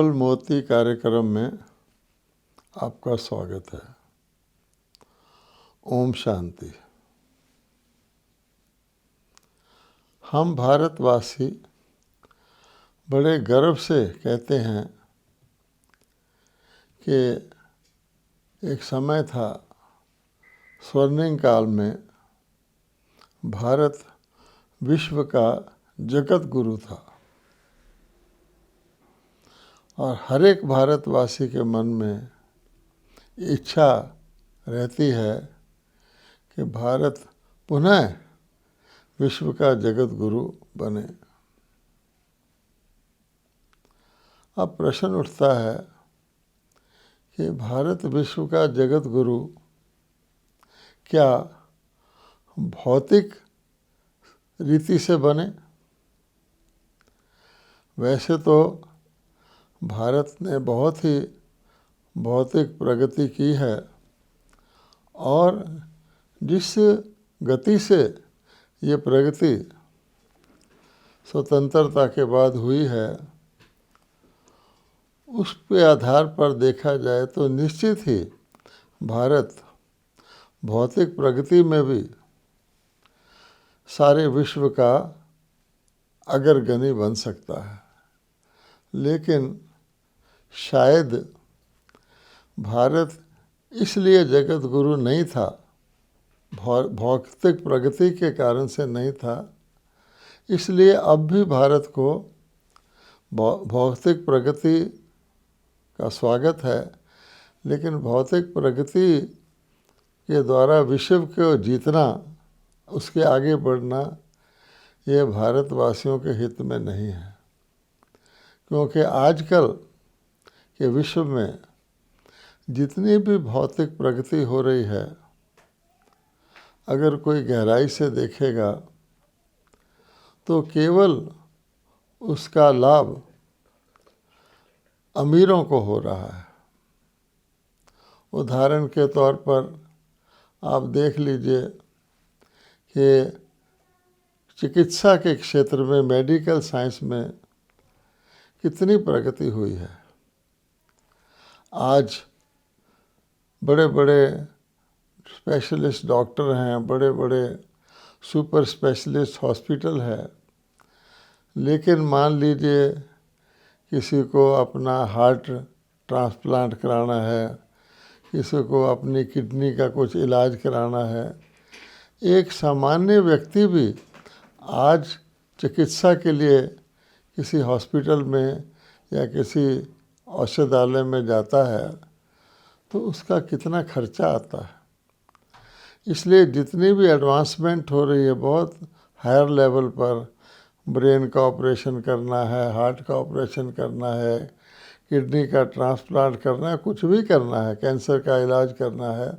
फल मोती कार्यक्रम में आपका स्वागत है। ओम शांति। हम भारतवासी बड़े गर्व से कहते हैं कि एक समय था, स्वर्णिम काल में भारत विश्व का जगत गुरु था और हर एक भारतवासी के मन में इच्छा रहती है कि भारत पुनः विश्व का जगत गुरु बने। अब प्रश्न उठता है कि भारत विश्व का जगत गुरु क्या भौतिक रीति से बने? वैसे तो भारत ने बहुत ही भौतिक प्रगति की है और जिस गति से ये प्रगति स्वतंत्रता के बाद हुई है, उस पे आधार पर देखा जाए तो निश्चित ही भारत भौतिक प्रगति में भी सारे विश्व का अग्रगणी बन सकता है। लेकिन शायद भारत इसलिए जगत गुरु नहीं था, भौतिक प्रगति के कारण से नहीं था, इसलिए अब भी भारत को भौतिक प्रगति का स्वागत है। लेकिन भौतिक प्रगति के द्वारा विश्व को जीतना, उसके आगे बढ़ना, ये भारतवासियों के हित में नहीं है। क्योंकि आजकल के विश्व में जितनी भी भौतिक प्रगति हो रही है, अगर कोई गहराई से देखेगा तो केवल उसका लाभ अमीरों को हो रहा है। उदाहरण के तौर पर आप देख लीजिए कि चिकित्सा के क्षेत्र में, मेडिकल साइंस में कितनी प्रगति हुई है। आज बड़े बड़े स्पेशलिस्ट डॉक्टर हैं, बड़े बड़े सुपर स्पेशलिस्ट हॉस्पिटल है। लेकिन मान लीजिए किसी को अपना हार्ट ट्रांसप्लांट कराना है, किसी को अपनी किडनी का कुछ इलाज कराना है, एक सामान्य व्यक्ति भी आज चिकित्सा के लिए किसी हॉस्पिटल में या किसी औषधालय में जाता है तो उसका कितना खर्चा आता है। इसलिए जितनी भी एडवांसमेंट हो रही है, बहुत हायर लेवल पर, ब्रेन का ऑपरेशन करना है, हार्ट का ऑपरेशन करना है, किडनी का ट्रांसप्लांट करना है, कुछ भी करना है, कैंसर का इलाज करना है,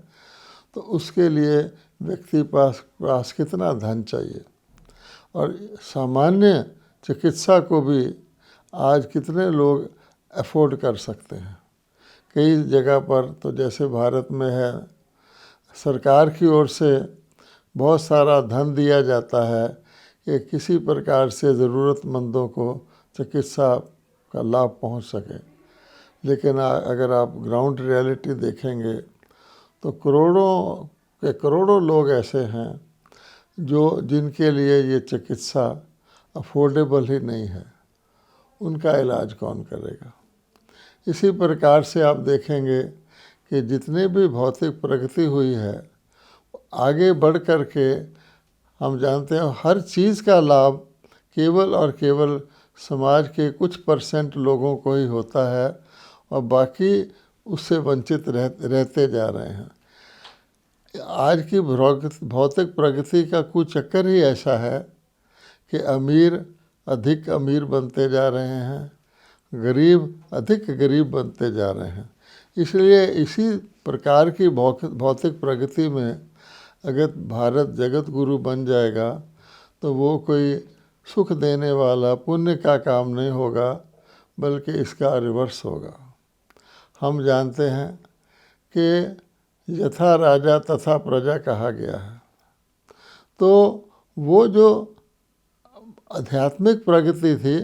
तो उसके लिए व्यक्ति पास कितना धन चाहिए। और सामान्य चिकित्सा को भी आज कितने लोग अफोर्ड कर सकते हैं। कई जगह पर तो जैसे भारत में है, सरकार की ओर से बहुत सारा धन दिया जाता है कि किसी प्रकार से ज़रूरतमंदों को चिकित्सा का लाभ पहुंच सके। लेकिन अगर आप ग्राउंड रियलिटी देखेंगे तो करोड़ों के करोड़ों लोग ऐसे हैं जिनके लिए ये चिकित्सा अफोर्डेबल ही नहीं है। उनका इलाज कौन करेगा? इसी प्रकार से आप देखेंगे कि जितनी भी भौतिक प्रगति हुई है, आगे बढ़ कर के हम जानते हैं हर चीज़ का लाभ केवल और केवल समाज के कुछ % लोगों को ही होता है और बाकी उससे वंचित रहते जा रहे हैं। आज की भौतिक प्रगति का कुचक्कर ही ऐसा है कि अमीर अधिक अमीर बनते जा रहे हैं, गरीब अधिक गरीब बनते जा रहे हैं। इसलिए इसी प्रकार की भौतिक प्रगति में अगर भारत जगत गुरु बन जाएगा तो वो कोई सुख देने वाला पुण्य का काम नहीं होगा, बल्कि इसका रिवर्स होगा। हम जानते हैं कि यथा राजा तथा प्रजा कहा गया है। तो वो जो आध्यात्मिक प्रगति थी,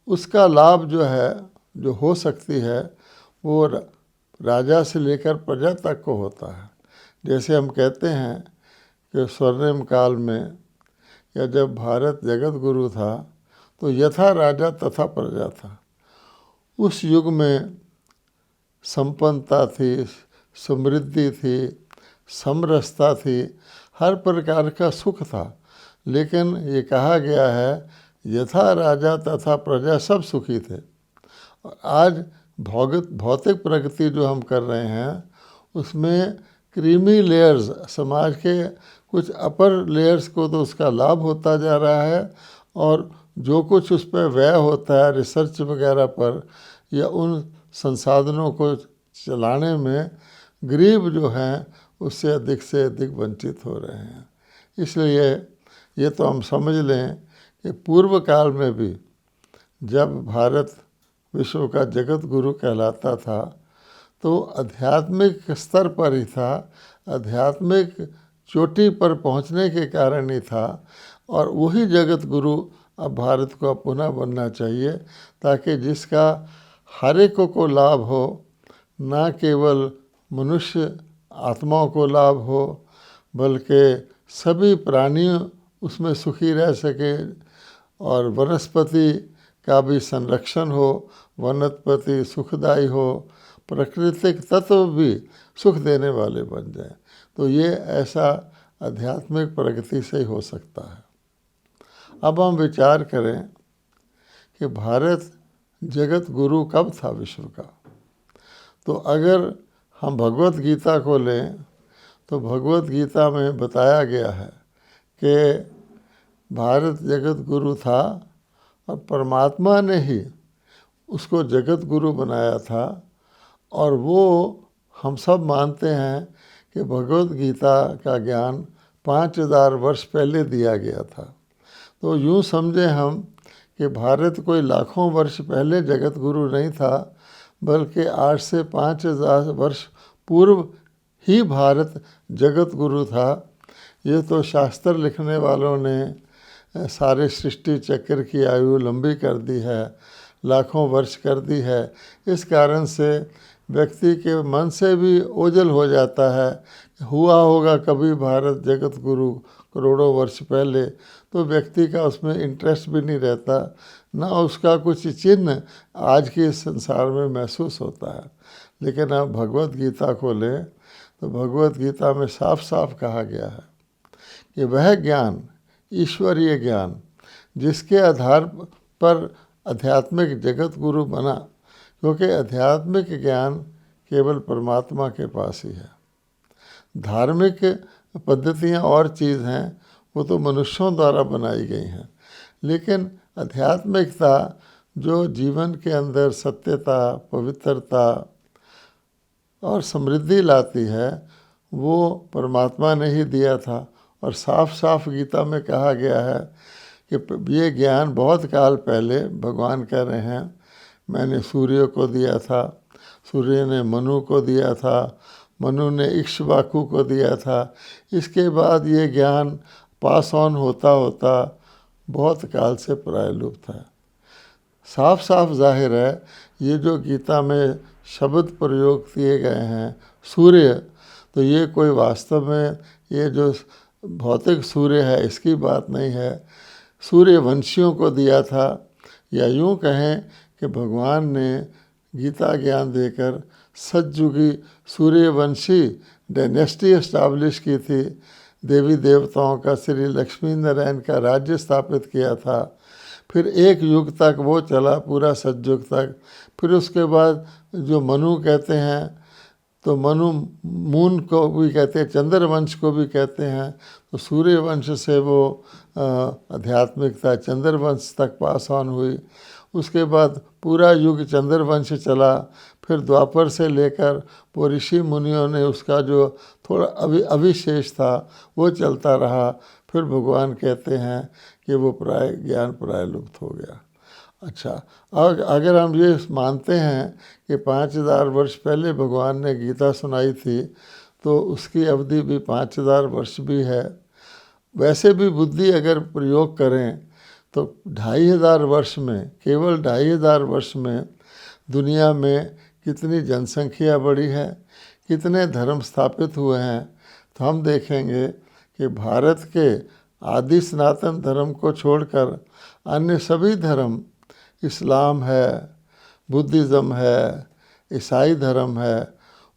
उसका लाभ जो है जो हो सकती है वो राजा से लेकर प्रजा तक को होता है। जैसे हम कहते हैं कि स्वर्णिम काल में या जब भारत जगत गुरु था तो यथा राजा तथा प्रजा था। उस युग में संपन्नता थी, समृद्धि थी, समरसता थी, हर प्रकार का सुख था। लेकिन ये कहा गया है यथा राजा तथा प्रजा सब सुखी थे। और आज भौतिक प्रगति जो हम कर रहे हैं उसमें क्रीमी लेयर्स, समाज के कुछ अपर लेयर्स को तो उसका लाभ होता जा रहा है, और जो कुछ उस पर व्यय होता है रिसर्च वगैरह पर या उन संसाधनों को चलाने में गरीब जो हैं उससे अधिक से अधिक वंचित हो रहे हैं। इसलिए ये तो हम समझ लें कि पूर्व काल में भी जब भारत विश्व का जगत गुरु कहलाता था तो आध्यात्मिक स्तर पर ही था, आध्यात्मिक चोटी पर पहुंचने के कारण ही था। और वही जगत गुरु अब भारत को पुनः बनना चाहिए ताकि जिसका हर एक को लाभ हो, ना केवल मनुष्य आत्माओं को लाभ हो बल्कि सभी प्राणियों उसमें सुखी रह सके, और वनस्पति का भी संरक्षण हो, वनस्पति सुखदायी हो, प्राकृतिक तत्व भी सुख देने वाले बन जाए। तो ये ऐसा आध्यात्मिक प्रगति से ही हो सकता है। अब हम विचार करें कि भारत जगत गुरु कब था विश्व का। तो अगर हम भगवत गीता को लें तो भगवत गीता में बताया गया है कि भारत जगत गुरु था और परमात्मा ने ही उसको जगत गुरु बनाया था। और वो हम सब मानते हैं कि भगवत गीता का ज्ञान 5000 वर्ष पहले दिया गया था। तो यूँ समझें हम कि भारत कोई लाखों वर्ष पहले जगत गुरु नहीं था, बल्कि आज से 5000 वर्ष पूर्व ही भारत जगत गुरु था। ये तो शास्त्र लिखने वालों ने सारे सृष्टि चक्र की आयु लंबी कर दी है, लाखों वर्ष कर दी है। इस कारण से व्यक्ति के मन से भी ओझल हो जाता है, हुआ होगा कभी भारत जगत गुरु करोड़ों वर्ष पहले, तो व्यक्ति का उसमें इंटरेस्ट भी नहीं रहता, ना उसका कुछ चिन्ह आज के संसार में महसूस होता है। लेकिन आप भगवत गीता को लें तो भगवत गीता में साफ साफ कहा गया है कि वह ज्ञान, ईश्वरीय ज्ञान, जिसके आधार पर आध्यात्मिक जगत गुरु बना, क्योंकि आध्यात्मिक ज्ञान केवल परमात्मा के पास ही है। धार्मिक पद्धतियाँ और चीज़ हैं, वो तो मनुष्यों द्वारा बनाई गई हैं। लेकिन आध्यात्मिकता जो जीवन के अंदर सत्यता, पवित्रता और समृद्धि लाती है, वो परमात्मा ने ही दिया था। और साफ साफ गीता में कहा गया है कि ये ज्ञान बहुत काल पहले भगवान कह रहे हैं, मैंने सूर्य को दिया था, सूर्य ने मनु को दिया था, मनु ने इक्ष्वाकु को दिया था। इसके बाद ये ज्ञान पास ऑन होता होता बहुत काल से प्रायलुप्त है। साफ साफ जाहिर है ये जो गीता में शब्द प्रयोग किए गए हैं सूर्य, तो ये कोई वास्तव में ये जो भौतिक सूर्य है इसकी बात नहीं है। सूर्यवंशियों को दिया था, या यूँ कहें कि भगवान ने गीता ज्ञान देकर सतयुगी सूर्यवंशी डायनेस्टी एस्टैब्लिश की थी। देवी देवताओं का, श्री लक्ष्मी नारायण का राज्य स्थापित किया था। फिर एक युग तक वो चला, पूरा सतयुग तक। फिर उसके बाद जो मनु कहते हैं, तो मनु मून को भी कहते हैं, चंद्रवंश को भी कहते हैं। तो सूर्यवंश से वो आध्यात्मिकता चंद्रवंश तक पास ऑन हुई। उसके बाद पूरा युग चंद्रवंश चला। फिर द्वापर से लेकर वो ऋषि मुनियों ने उसका जो थोड़ा अविशेष था वो चलता रहा। फिर भगवान कहते हैं कि वो ज्ञान प्रायलुप्त हो गया। अच्छा, अगर हम ये मानते हैं कि 5000 वर्ष पहले भगवान ने गीता सुनाई थी, तो उसकी अवधि भी 5000 वर्ष भी है। वैसे भी बुद्धि अगर प्रयोग करें तो 2500 वर्ष में, केवल 2500 वर्ष में दुनिया में कितनी जनसंख्या बढ़ी है, कितने धर्म स्थापित हुए हैं, तो हम देखेंगे कि भारत के आदि सनातन धर्म को छोड़कर अन्य सभी धर्म, इस्लाम है, बुद्धिज़्म है, ईसाई धर्म है,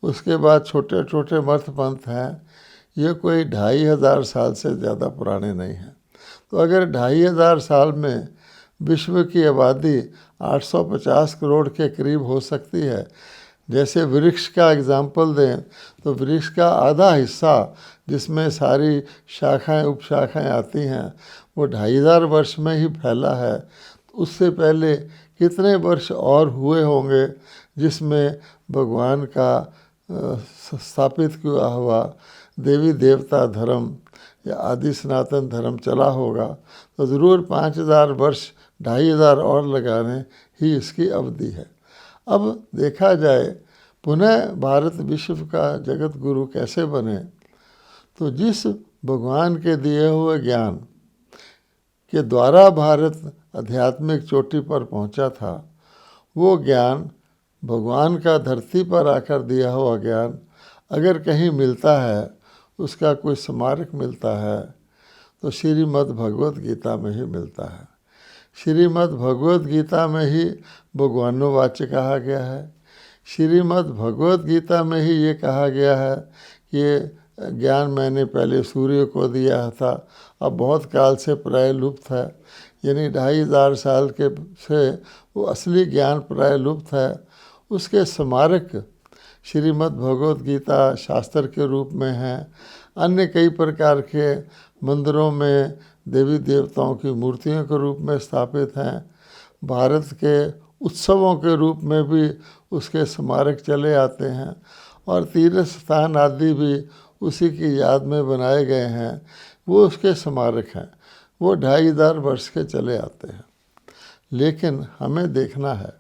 उसके बाद छोटे छोटे मठ पंथ हैं, ये कोई 2500 साल से ज़्यादा पुराने नहीं हैं। तो अगर 2500 साल में विश्व की आबादी 850 करोड़ के करीब हो सकती है, जैसे वृक्ष का एग्जाम्पल दें तो वृक्ष का आधा हिस्सा जिसमें सारी शाखाएं उपशाखाएं आती हैं वो 2500 वर्ष में ही फैला है। उससे पहले कितने वर्ष और हुए होंगे जिसमें भगवान का स्थापित किया हुआ देवी देवता धर्म या आदि सनातन धर्म चला होगा। तो ज़रूर 5000 वर्ष 2500 और लगाने ही इसकी अवधि है। अब देखा जाए पुनः भारत विश्व का जगत गुरु कैसे बने, तो जिस भगवान के दिए हुए ज्ञान के द्वारा भारत आध्यात्मिक चोटी पर पहुंचा था, वो ज्ञान भगवान का धरती पर आकर दिया हुआ ज्ञान अगर कहीं मिलता है, उसका कोई स्मारक मिलता है, तो श्रीमद् भगवत गीता में ही मिलता है। श्रीमद् भगवत गीता में ही भगवानोवाच्य कहा गया है। श्रीमद् भगवत गीता में ही ये कहा गया है कि ये ज्ञान मैंने पहले सूर्य को दिया था, अब बहुत काल से प्राय लुप्त है। यानी 2500 साल के से वो असली ज्ञान प्राय लुप्त है। उसके स्मारक श्रीमद् भगवत गीता शास्त्र के रूप में हैं। अन्य कई प्रकार के मंदिरों में देवी देवताओं की मूर्तियों के रूप में स्थापित हैं। भारत के उत्सवों के रूप में भी उसके स्मारक चले आते हैं और तीर्थ स्थान आदि भी उसी की याद में बनाए गए हैं, वो उसके स्मारक हैं। वो 2500 वर्ष के चले आते हैं। लेकिन हमें देखना है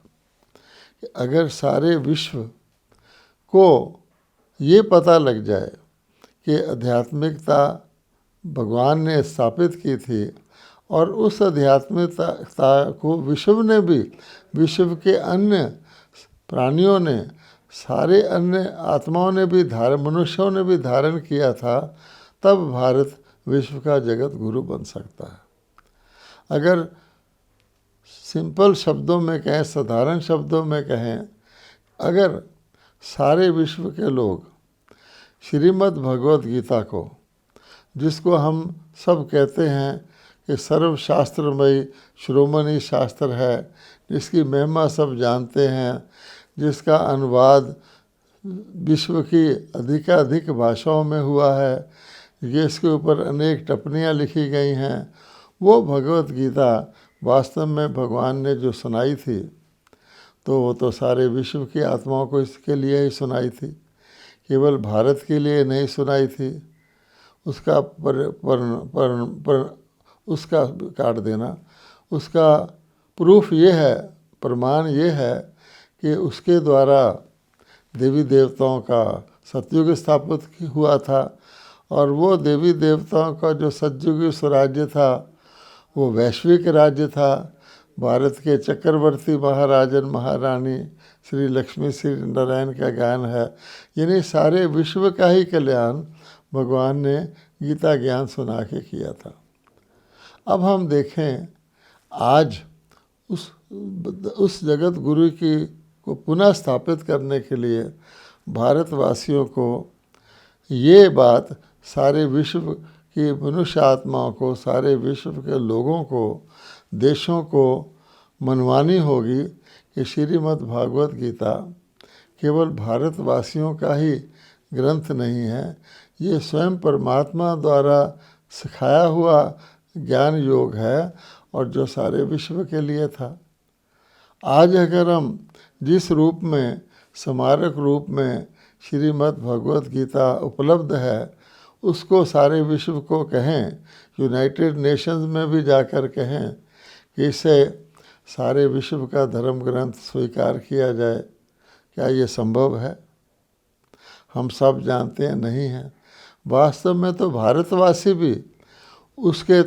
कि अगर सारे विश्व को ये पता लग जाए कि आध्यात्मिकता भगवान ने स्थापित की थी और उस आध्यात्मिकता को विश्व ने भी, विश्व के अन्य प्राणियों ने, सारे अन्य आत्माओं ने भी मनुष्यों ने भी धारण किया था, तब भारत विश्व का जगत गुरु बन सकता है। अगर सिंपल शब्दों में कहें, साधारण शब्दों में कहें, अगर सारे विश्व के लोग श्रीमद् भगवत गीता को, जिसको हम सब कहते हैं कि सर्वशास्त्रमयी शिरोमणि शास्त्र है, जिसकी महिमा सब जानते हैं, जिसका अनुवाद विश्व की अधिकाधिक भाषाओं में हुआ है, जिसके ऊपर अनेक टिप्पणियाँ लिखी गई हैं, वो भगवत गीता वास्तव में भगवान ने जो सुनाई थी, तो वो तो सारे विश्व की आत्माओं को इसके लिए ही सुनाई थी, केवल भारत के लिए नहीं सुनाई थी। उसका उसका काट देना, उसका प्रूफ ये है, प्रमाण ये है कि उसके द्वारा देवी देवताओं का सतयुग स्थापित हुआ था और वो देवी देवताओं का जो सतयुगी स्वराज्य था वो वैश्विक राज्य था। भारत के चक्रवर्ती महाराजन महारानी श्री लक्ष्मी श्री नारायण का गान है। यानी सारे विश्व का ही कल्याण भगवान ने गीता ज्ञान सुना के किया था। अब हम देखें, आज उस जगत गुरु की को पुनः स्थापित करने के लिए भारतवासियों को ये बात सारे विश्व की मनुष्य आत्माओं को, सारे विश्व के लोगों को, देशों को मनवानी होगी कि श्रीमद् भागवत गीता केवल भारतवासियों का ही ग्रंथ नहीं है, ये स्वयं परमात्मा द्वारा सिखाया हुआ ज्ञान योग है और जो सारे विश्व के लिए था। आज अगर हम जिस रूप में, स्मारक रूप में श्रीमद् भगवत गीता उपलब्ध है, उसको सारे विश्व को कहें, यूनाइटेड नेशंस में भी जाकर कहें कि इसे सारे विश्व का धर्म ग्रंथ स्वीकार किया जाए, क्या ये संभव है? हम सब जानते हैं नहीं है। वास्तव में तो भारतवासी भी उसके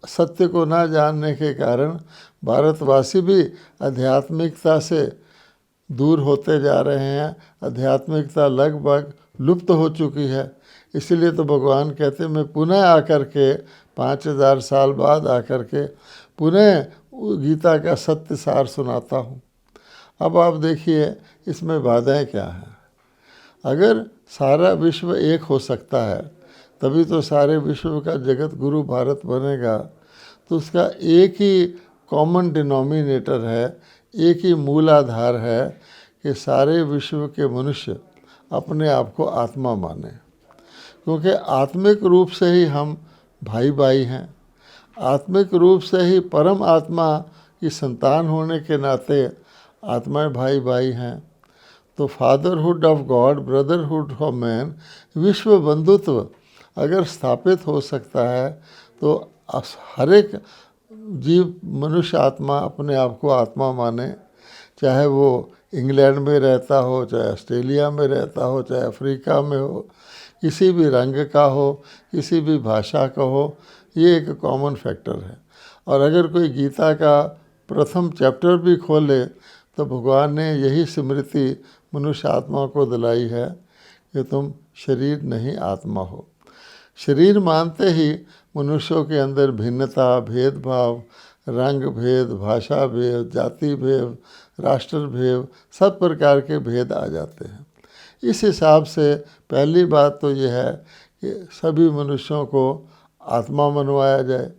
सत्य को ना जानने के कारण भारतवासी भी आध्यात्मिकता से दूर होते जा रहे हैं, आध्यात्मिकता लगभग लुप्त हो चुकी है। इसलिए तो भगवान कहते हैं मैं पुनः आकर के 5000 साल बाद आकर के पुनः गीता का सत्य सार सुनाता हूँ। अब आप देखिए इसमें बाधाएं क्या हैं। अगर सारा विश्व एक हो सकता है तभी तो सारे विश्व का जगत गुरु भारत बनेगा। तो उसका एक ही कॉमन डिनोमिनेटर है, एक ही मूल आधार है कि सारे विश्व के मनुष्य अपने आप को आत्मा माने, क्योंकि आत्मिक रूप से ही हम भाई भाई हैं। आत्मिक रूप से ही परम आत्मा की संतान होने के नाते आत्माएं भाई भाई हैं। तो fatherhood of God, brotherhood of man, विश्व बंधुत्व अगर स्थापित हो सकता है तो हर एक जीव मनुष्य आत्मा अपने आप को आत्मा माने, चाहे वो इंग्लैंड में रहता हो, चाहे ऑस्ट्रेलिया में रहता हो, चाहे अफ्रीका में हो, किसी भी रंग का हो, किसी भी भाषा का हो, ये एक कॉमन फैक्टर है। और अगर कोई गीता का प्रथम चैप्टर भी खोले तो भगवान ने यही स्मृति मनुष्य आत्मा को दिलाई है कि तुम शरीर नहीं आत्मा हो। शरीर मानते ही मनुष्यों के अंदर भिन्नता, भेदभाव, रंग भेद, भाषा भेद, जाति भेद, राष्ट्र भेद, सब प्रकार के भेद आ जाते हैं। इस हिसाब से पहली बात तो यह है कि सभी मनुष्यों को आत्मा मनवाया जाए।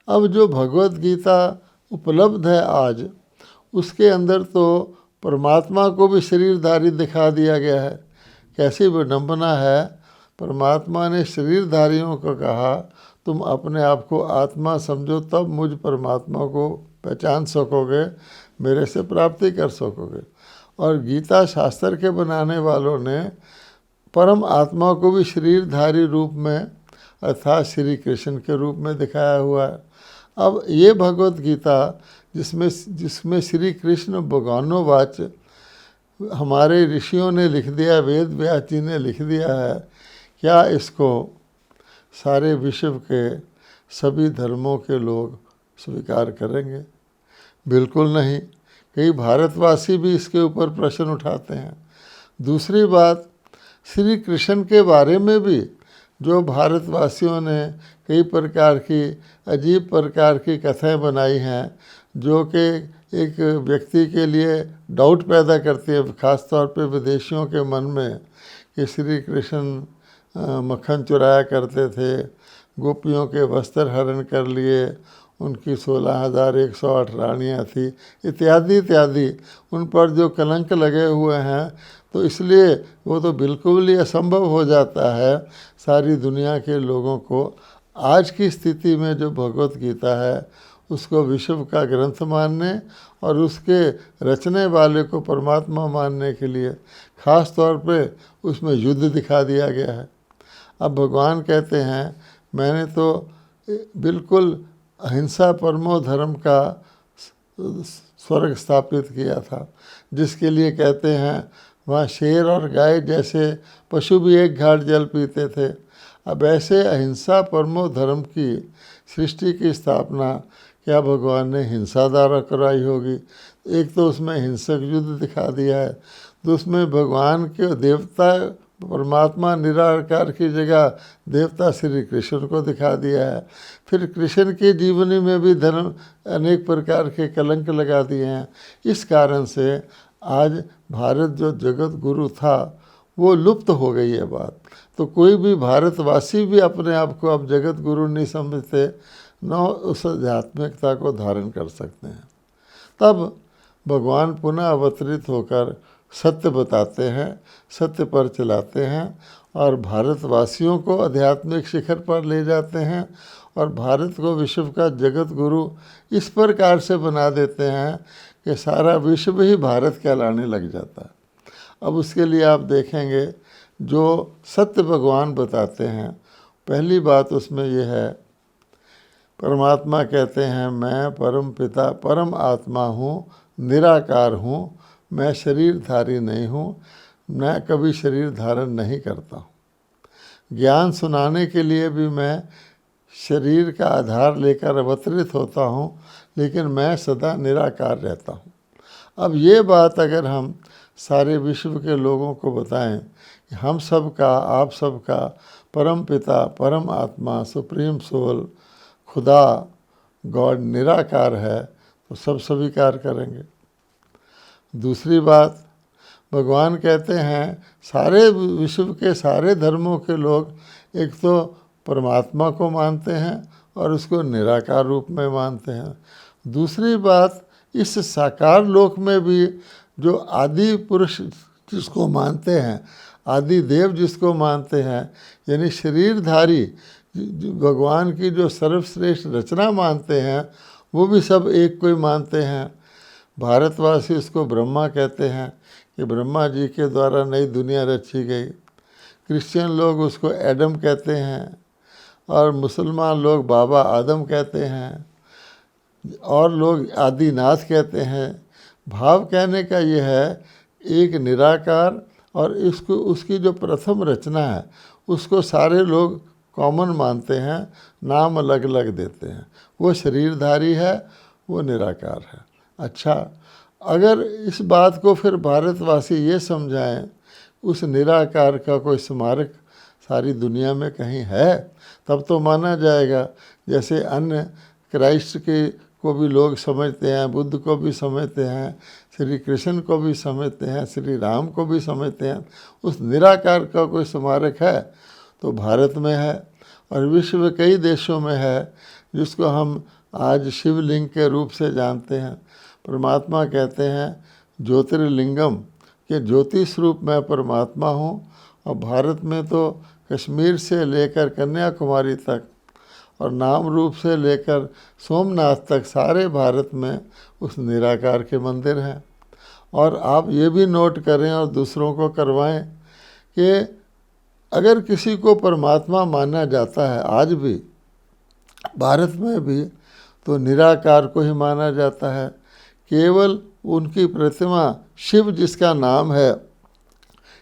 अब जो भगवत गीता उपलब्ध है आज, उसके अंदर तो परमात्मा को भी शरीरधारी दिखा दिया गया है। कैसी विडंबना है, परमात्मा ने शरीरधारियों को कहा तुम अपने आप को आत्मा समझो तब मुझ परमात्मा को पहचान सकोगे, मेरे से प्राप्ति कर सकोगे। और गीता शास्त्र के बनाने वालों ने परम आत्मा को भी शरीरधारी रूप में अर्थात श्री कृष्ण के रूप में दिखाया हुआ है। अब ये भगवत गीता जिसमें श्री कृष्ण भगवानोवाच हमारे ऋषियों ने लिख दिया, वेद व्यास जी ने लिख दिया है, क्या इसको सारे विश्व के सभी धर्मों के लोग स्वीकार करेंगे? बिल्कुल नहीं। कई भारतवासी भी इसके ऊपर प्रश्न उठाते हैं। दूसरी बात, श्री कृष्ण के बारे में भी जो भारतवासियों ने कई प्रकार की अजीब प्रकार की कथाएं बनाई हैं, जो कि एक व्यक्ति के लिए डाउट पैदा करती है, ख़ास तौर पे विदेशियों के मन में, कि श्री कृष्ण मक्खन चुराया करते थे, गोपियों के वस्त्र हरण कर लिए, उनकी 16,108 रानियाँ थी, इत्यादि इत्यादि। उन पर जो कलंक लगे हुए हैं, तो इसलिए वो तो बिल्कुल ही असंभव हो जाता है सारी दुनिया के लोगों को आज की स्थिति में जो भगवत गीता है उसको विश्व का ग्रंथ मानने और उसके रचने वाले को परमात्मा मानने के लिए ख़ास तौर पे उसमें युद्ध दिखा दिया गया है। अब भगवान कहते हैं मैंने तो बिल्कुल अहिंसा परमो धर्म का स्वर्ग स्थापित किया था, जिसके लिए कहते हैं वहाँ शेर और गाय जैसे पशु भी एक घाट जल पीते थे। अब ऐसे अहिंसा परमो धर्म की सृष्टि की स्थापना क्या भगवान ने हिंसा द्वारा कराई होगी? एक तो उसमें हिंसक युद्ध दिखा दिया है, तो उसमें भगवान के देवता परमात्मा निराकार की जगह देवता श्री कृष्ण को दिखा दिया है। फिर कृष्ण की जीवनी में भी धर्म अनेक प्रकार के कलंक लगा दिए हैं। इस कारण से आज भारत जो जगत गुरु था वो लुप्त हो गई है बात। तो कोई भी भारतवासी भी अपने आप को अब जगत गुरु नहीं समझते, न उस आध्यात्मिकता को धारण कर सकते हैं। तब भगवान पुनः अवतरित होकर सत्य बताते हैं, सत्य पर चलाते हैं और भारतवासियों को आध्यात्मिक शिखर पर ले जाते हैं और भारत को विश्व का जगत गुरु इस प्रकार से बना देते हैं कि सारा विश्व ही भारत कहलाने लग जाता है। अब उसके लिए आप देखेंगे जो सत्य भगवान बताते हैं, पहली बात उसमें यह है, परमात्मा कहते हैं मैं परम पिता परम आत्मा हूँ, निराकार हूँ, मैं शरीरधारी नहीं हूँ, मैं कभी शरीर धारण नहीं करता हूँ। ज्ञान सुनाने के लिए भी मैं शरीर का आधार लेकर अवतरित होता हूँ, लेकिन मैं सदा निराकार रहता हूँ। अब ये बात अगर हम सारे विश्व के लोगों को बताएं कि हम सब का, आप सब का परम पिता, परम आत्मा, सुप्रीम सोल, खुदा, गॉड निराकार है, तो सब स्वीकार करेंगे। दूसरी बात, भगवान कहते हैं सारे विश्व के सारे धर्मों के लोग एक तो परमात्मा को मानते हैं और उसको निराकार रूप में मानते हैं। दूसरी बात, इस साकार लोक में भी जो आदि पुरुष जिसको मानते हैं, आदि देव जिसको मानते हैं, यानी शरीरधारी भगवान की जो सर्वश्रेष्ठ रचना मानते हैं, वो भी सब एक को ही मानते हैं। भारतवासी उसको ब्रह्मा कहते हैं कि ब्रह्मा जी के द्वारा नई दुनिया रची गई। क्रिश्चियन लोग उसको एडम कहते हैं और मुसलमान लोग बाबा आदम कहते हैं और लोग आदिनाथ कहते हैं। भाव कहने का ये है, एक निराकार और इसको उसकी जो प्रथम रचना है उसको सारे लोग कॉमन मानते हैं, नाम अलग अलग देते हैं। वो शरीरधारी है, वो निराकार है। अच्छा, अगर इस बात को फिर भारतवासी ये समझाएं, उस निराकार का कोई स्मारक सारी दुनिया में कहीं है, तब तो माना जाएगा। जैसे अन्य क्राइस्ट के को भी लोग समझते हैं, बुद्ध को भी समझते हैं, श्री कृष्ण को भी समझते हैं, श्री राम को भी समझते हैं, उस निराकार का कोई स्मारक है तो भारत में है और विश्व के कई देशों में है, जिसको हम आज शिवलिंग के रूप से जानते हैं। परमात्मा कहते हैं ज्योतिर्लिंगम के ज्योति स्वरूप मैं परमात्मा हूँ। और भारत में तो कश्मीर से लेकर कन्याकुमारी तक और नाम रूप से लेकर सोमनाथ तक सारे भारत में उस निराकार के मंदिर हैं। और आप ये भी नोट करें और दूसरों को करवाएं कि अगर किसी को परमात्मा माना जाता है आज भी भारत में भी, तो निराकार को ही माना जाता है। केवल उनकी प्रतिमा शिव, जिसका नाम है,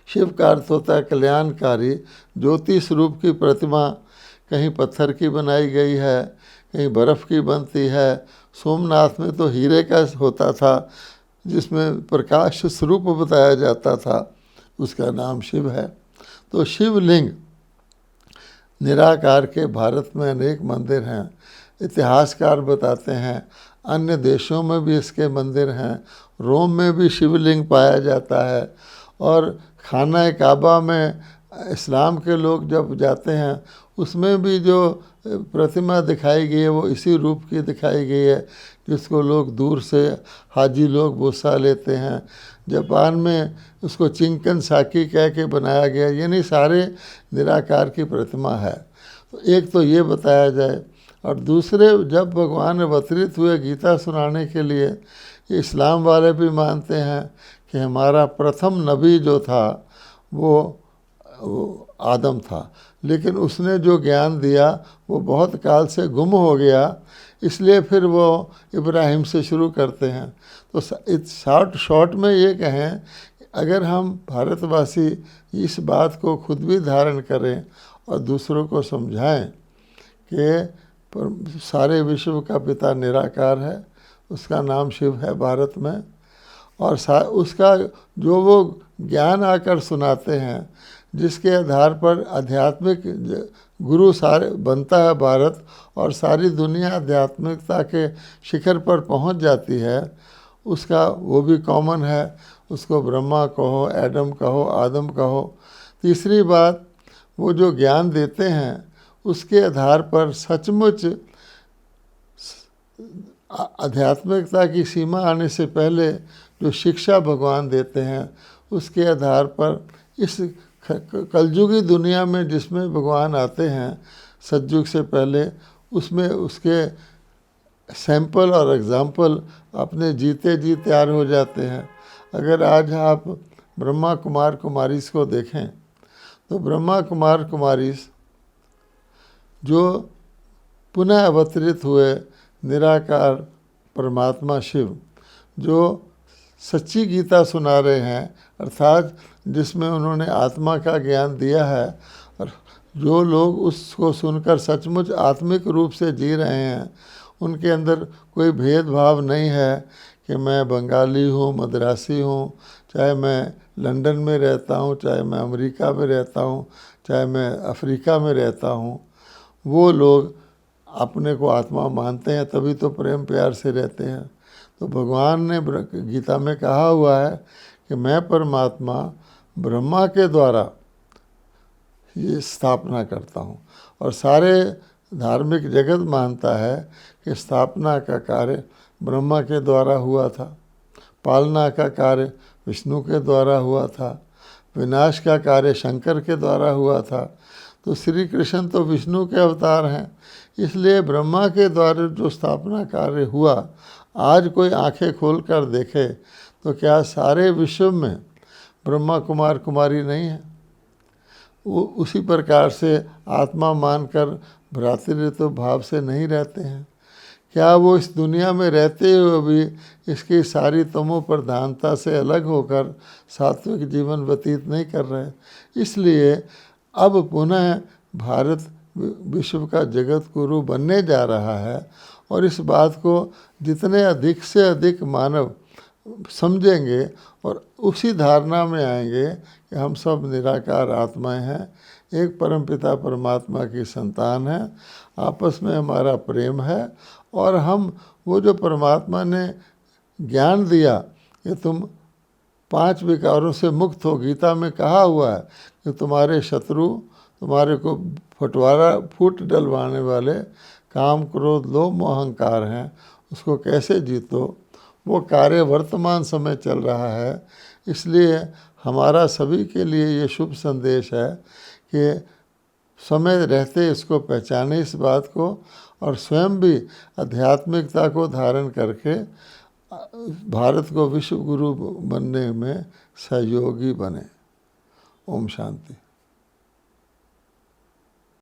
शिव का अर्थ होता है कल्याणकारी, ज्योति स्वरूप की प्रतिमा कहीं पत्थर की बनाई गई है, कहीं बर्फ़ की बनती है। सोमनाथ में तो हीरे का होता था जिसमें प्रकाश स्वरूप बताया जाता था, उसका नाम शिव है। तो शिवलिंग निराकार के भारत में अनेक मंदिर हैं। इतिहासकार बताते हैं अन्य देशों में भी इसके मंदिर हैं। रोम में भी शिवलिंग पाया जाता है और खाना काबा में इस्लाम के लोग जब जाते हैं उसमें भी जो प्रतिमा दिखाई गई है वो इसी रूप की दिखाई गई है, जिसको लोग दूर से हाजी लोग बुस्सा लेते हैं। जापान में उसको चिंकन साकी कह के बनाया गया, यानी सारे निराकार की प्रतिमा है। तो एक तो ये बताया जाए, और दूसरे जब भगवान अवतरित हुए गीता सुनाने के लिए, इस्लाम वाले भी मानते हैं कि हमारा प्रथम नबी जो था वो आदम था, लेकिन उसने जो ज्ञान दिया वो बहुत काल से गुम हो गया, इसलिए फिर वो इब्राहिम से शुरू करते हैं। तो इस शॉर्ट में ये कहें, अगर हम भारतवासी इस बात को खुद भी धारण करें और दूसरों को समझाएं कि सारे विश्व का पिता निराकार है, उसका नाम शिव है भारत में, और उसका जो वो ज्ञान आकर सुनाते हैं, जिसके आधार पर आध्यात्मिक गुरु सारे बनता है भारत, और सारी दुनिया आध्यात्मिकता के शिखर पर पहुंच जाती है, उसका वो भी कॉमन है। उसको ब्रह्मा कहो, एडम कहो, आदम कहो। तीसरी बात, वो जो ज्ञान देते हैं उसके आधार पर सचमुच आध्यात्मिकता की सीमा आने से पहले जो शिक्षा भगवान देते हैं, उसके आधार पर इस कलयुगी दुनिया में जिसमें भगवान आते हैं सतयुग से पहले, उसमें उसके सैंपल और एग्जाम्पल अपने जीते जी तैयार हो जाते हैं। अगर आज आप ब्रह्मा कुमार कुमारीस को देखें तो ब्रह्मा कुमार कुमारीस जो पुनः अवतरित हुए निराकार परमात्मा शिव, जो सच्ची गीता सुना रहे हैं, अर्थात जिसमें उन्होंने आत्मा का ज्ञान दिया है, और जो लोग उसको सुनकर सचमुच आत्मिक रूप से जी रहे हैं, उनके अंदर कोई भेदभाव नहीं है कि मैं बंगाली हूँ, मद्रासी हूँ, चाहे मैं लंदन में रहता हूँ, चाहे मैं अमेरिका में रहता हूँ, चाहे मैं अफ्रीका में रहता हूँ, वो लोग अपने को आत्मा मानते हैं, तभी तो प्रेम प्यार से रहते हैं। तो भगवान ने गीता में कहा हुआ है कि मैं परमात्मा ब्रह्मा के द्वारा ये स्थापना करता हूँ, और सारे धार्मिक जगत मानता है कि स्थापना का कार्य ब्रह्मा के द्वारा हुआ था, पालना का कार्य विष्णु के द्वारा हुआ था, विनाश का कार्य शंकर के द्वारा हुआ था। तो श्री कृष्ण तो विष्णु के अवतार हैं, इसलिए ब्रह्मा के द्वारा जो स्थापना कार्य हुआ, आज कोई आंखें खोल कर देखे तो क्या सारे विश्व में ब्रह्मा कुमार कुमारी नहीं है? वो उसी प्रकार से आत्मा मानकर भ्रातृत्व भाव से नहीं रहते हैं? क्या वो इस दुनिया में रहते हुए भी इसकी सारी तमो प्रधानता से अलग होकर सात्विक जीवन व्यतीत नहीं कर रहे? इसलिए अब पुनः भारत विश्व का जगत गुरु बनने जा रहा है, और इस बात को जितने अधिक से अधिक मानव समझेंगे और उसी धारणा में आएंगे कि हम सब निराकार आत्माएं हैं, एक परमपिता परमात्मा की संतान है, आपस में हमारा प्रेम है, और हम वो जो परमात्मा ने ज्ञान दिया कि तुम 5 विकारों से मुक्त हो, गीता में कहा हुआ है कि तुम्हारे शत्रु तुम्हारे को फूट डलवाने वाले काम क्रोध लोभ मोह अहंकार हैं, उसको कैसे जीतो, वो कार्य वर्तमान समय चल रहा है। इसलिए हमारा सभी के लिए ये शुभ संदेश है कि समय रहते इसको पहचाने इस बात को, और स्वयं भी आध्यात्मिकता को धारण करके भारत को विश्व गुरु बनने में सहयोगी बने। ओम शांति।